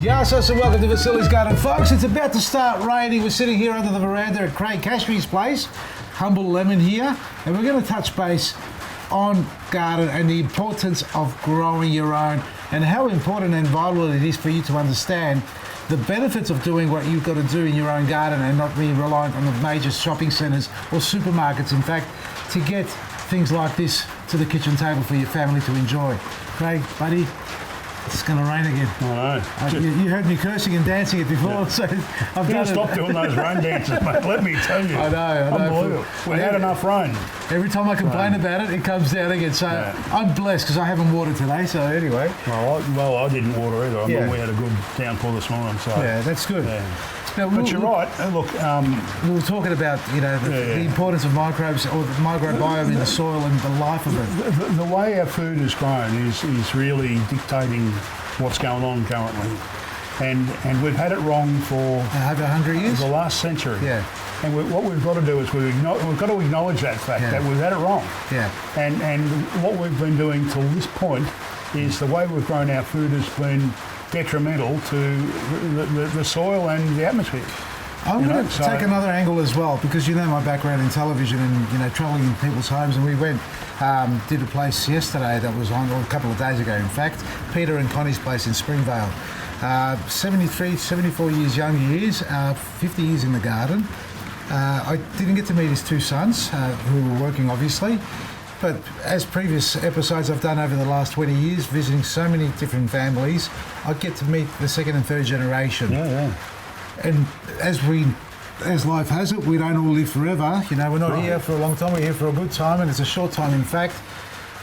Yes, so welcome to Vasily's Garden, folks. It's about to start raining. We're sitting here under the veranda at Craig Castree's place, Humble Lemon here, and we're going to touch base on garden and the importance of growing your own and how important and vital it is for you to understand the benefits of doing what you've got to do in your own garden and not being reliant on the major shopping centres or supermarkets, in fact, to get things like this to the kitchen table for your family to enjoy. Craig, buddy, it's going to rain again. I know. You heard me cursing and dancing it before, so I've done it. Stop doing those rain dances, mate. Let me tell you. I know. Unbelievable. We had enough rain. Every time I complain about it, it comes down again. So I'm blessed because I haven't watered today. So anyway. Well, I didn't water either. I mean, we had a good downpour this morning. So yeah, that's good. Yeah. Now, but you're right. Look, we were talking about the importance of microbes or the microbiome in the soil and the life of it. The way our food is grown is really dictating what's going on currently, and we've had it wrong for over 100 years, the last century. Yeah. And what we've got to do is we've got to acknowledge that fact that we've had it wrong. Yeah. And what we've been doing till this point is the way we've grown our food has been detrimental to the soil and the atmosphere. I'm going to take another angle as well, because my background in television and travelling in people's homes, and we went did a place yesterday that was on, or a couple of days ago in fact, Peter and Connie's place in Springvale. 73, 74 years young years, 50 years in the garden. I didn't get to meet his two sons, who were working obviously, but as previous episodes I've done over the last 20 years, visiting so many different families, I get to meet the second and third generation. Yeah. And as life has it, we don't all live forever. We're not here for a long time, we're here for a good time, and it's a short time. In fact,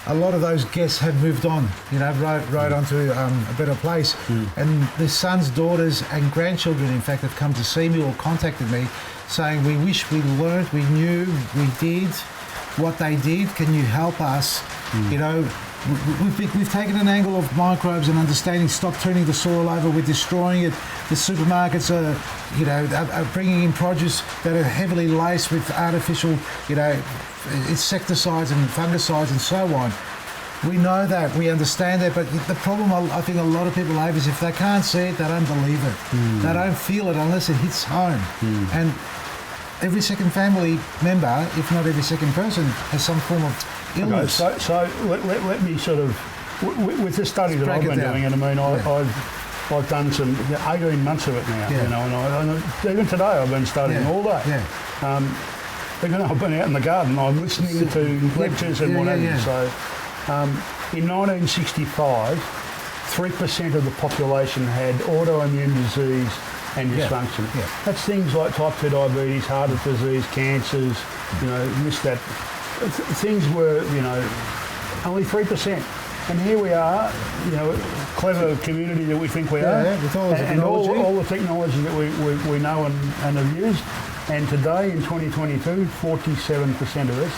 a lot of those guests have moved on, right onto a better place. And the sons, daughters and grandchildren, in fact, have come to see me or contacted me saying, we wish we learned, we knew, we did what they did. Can you help us? We've taken an angle of microbes and understanding. Stop turning the soil over. We're destroying it. The supermarkets are bringing in produce that are heavily laced with artificial, insecticides and fungicides and so on. We know that. We understand that. But the problem I think a lot of people have is if they can't see it, they don't believe it. They don't feel it unless it hits home. And every second family member, if not every second person, has some form of illness. Okay, so let me sort of, with this study that I've been doing, and I mean, I've done some 18 months of it now, and even today I've been studying all day. Even though I've been out in the garden, I'm listening to lectures and what have you. So in 1965, 3% of the population had autoimmune disease and dysfunction. That's things like type 2 diabetes, heart disease, cancers, that. Things were, only 3%. And here we are, clever community that we think we are. With all the and all the technology that we know and have used. And today, in 2022, 47% of us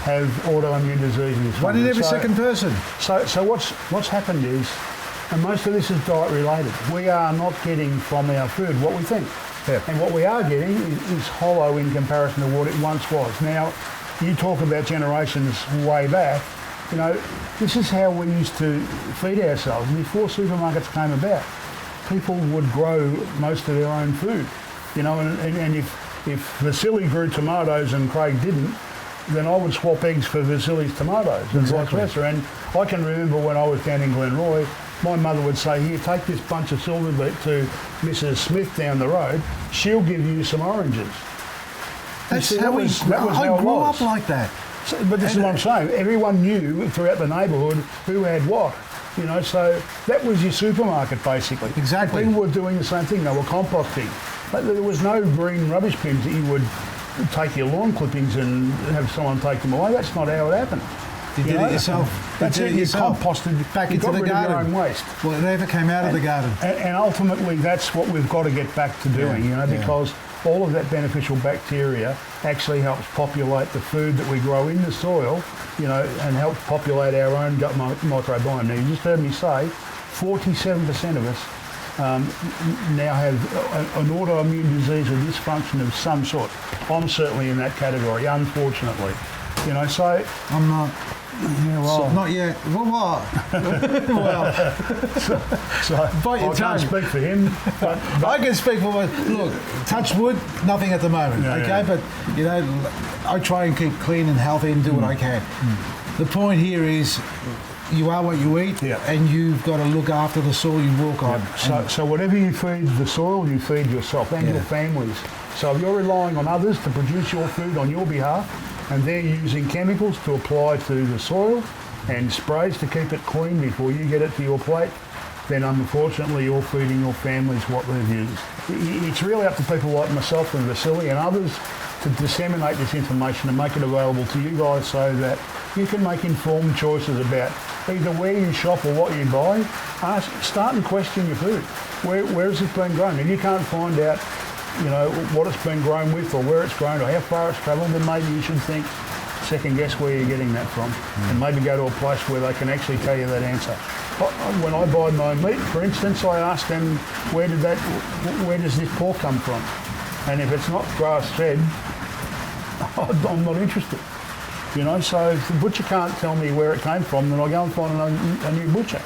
have autoimmune disease and dysfunction. One in every second person. So what's happened is, and most of this is diet related, we are not getting from our food what we think. And what we are getting is hollow in comparison to what it once was. Now, you talk about generations way back, this is how we used to feed ourselves. Before supermarkets came about, people would grow most of their own food, and if Vasily grew tomatoes and Craig didn't, then I would swap eggs for Vasily's tomatoes and vice versa. And I can remember when I was down in Glenroy, my mother would say, here, take this bunch of silver beet to Mrs. Smith down the road, she'll give you some oranges. That's how we grew up like that. So, but this is what I'm saying. Everyone knew throughout the neighbourhood who had what. So that was your supermarket basically. Exactly. People were doing the same thing. They were composting. But there was no green rubbish bins that you would take your lawn clippings and have someone take them away. That's not how it happened. You did it yourself. That's it. You composted back into the garden. Your own waste. Well, it never came out of the garden. And ultimately, that's what we've got to get back to doing. Because all of that beneficial bacteria actually helps populate the food that we grow in the soil, and helps populate our own gut microbiome. Now, you just heard me say 47% of us now have an autoimmune disease or dysfunction of some sort. I'm certainly in that category, unfortunately. So I'm not. Yeah, well, Not yet. Well, what? Well, so bite your I can't tongue. speak for him, but I can speak for my... Look, touch wood, nothing at the moment, Yeah, okay? yeah. But, you know, I try and keep clean and healthy and do what I can. The point here is you are what you eat, Yeah. and you've got to look after the soil you walk on. So whatever you feed the soil, you feed yourself and your families. So if you're relying on others to produce your food on your behalf, and they're using chemicals to apply to the soil and sprays to keep it clean before you get it to your plate, then unfortunately you're feeding your families what they've used. It's really up to people like myself and Vasily and others to disseminate this information and make it available to you guys so that you can make informed choices about either where you shop or what you buy. Start and question your food. Where has it been grown? If you can't find out, you know, what it's been grown with or where it's grown or how far it's travelled, then maybe you should think, second guess where you're getting that from, and maybe go to a place where they can actually tell you that answer. When I buy my meat, for instance, I ask them, where does this pork come from? And if it's not grass-fed, I'm not interested. You know, so if the butcher can't tell me where it came from, then I go and find a new butcher.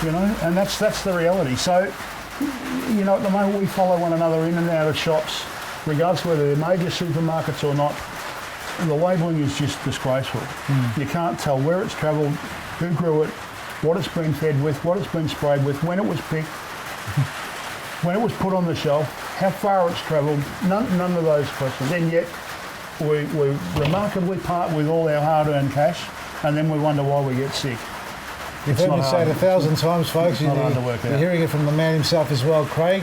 You know, and that's the reality. So, you know, at the moment we follow one another in and out of shops, regardless of whether they're major supermarkets or not. The labelling is just disgraceful. You can't tell where it's travelled, who grew it, what it's been fed with, what it's been sprayed with, when it was picked, when it was put on the shelf, how far it's travelled, none of those questions. And yet we remarkably part with all our hard-earned cash, and then we wonder why we get sick. You've heard me say it 1,000 times, folks. Not hard to work You're out. hearing it from the man himself as well, Craig.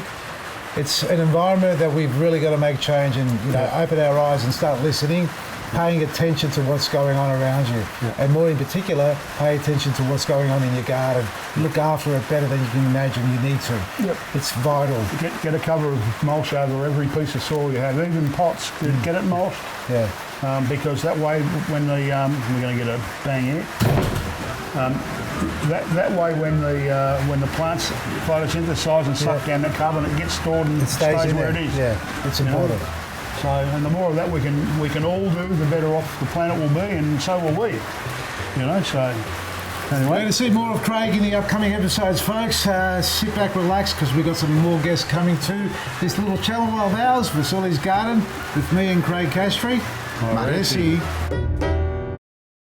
It's an environment that we've really got to make change and, you know, open our eyes and start listening, paying attention to what's going on around you. And more in particular, pay attention to what's going on in your garden. Look after it better than you can imagine you need to. It's vital. Get a cover of mulch over every piece of soil you have, even pots. Get it mulched. Yeah. Because that way, when the we're going to get a bang here. That way, when the plants photosynthesize and suck down that carbon, it gets stored and It stays in where there. it is. Yeah, it's You know? important. So, and the more of that we can all do, the better off the planet will be, and so will we. You know, so We're anyway. going to see more of Craig in the upcoming episodes, folks. Sit back, relax, because we've got some more guests coming to this little channel of ours, Vasily's Garden, with me and Craig Castree. Maresi.